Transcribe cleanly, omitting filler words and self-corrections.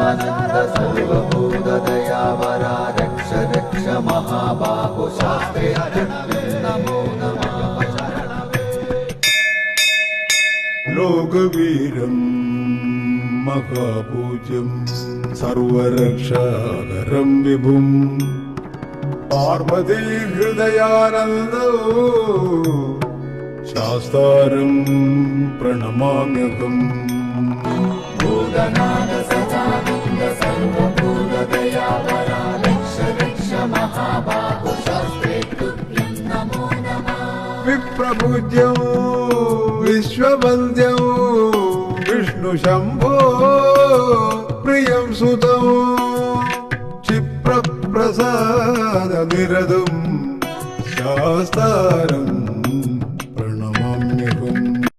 सदानंद सर्वभूतदयावरा रक्ष रक्ष महाबाहो शास्त्रे शरणवे नमो नमः शरणवे लोकवीरम् महापूज्यम् सर्वरक्षाकरम् विभुम् पार्वती हृदयानन्दो शास्तारम् प्रणमाम्यहम् भूतनाथ सदानंद सर्वभूतदयावरा रक्ष रक्ष महाबाहो शास्त्रे तुभ्यं नमो नमः विप्रपूज्यम् विश्ववन्द्यम् विष्णुशम्भो प्रियं सुतम् क्षिप्रप्रसादनिरदम् शास्तारम्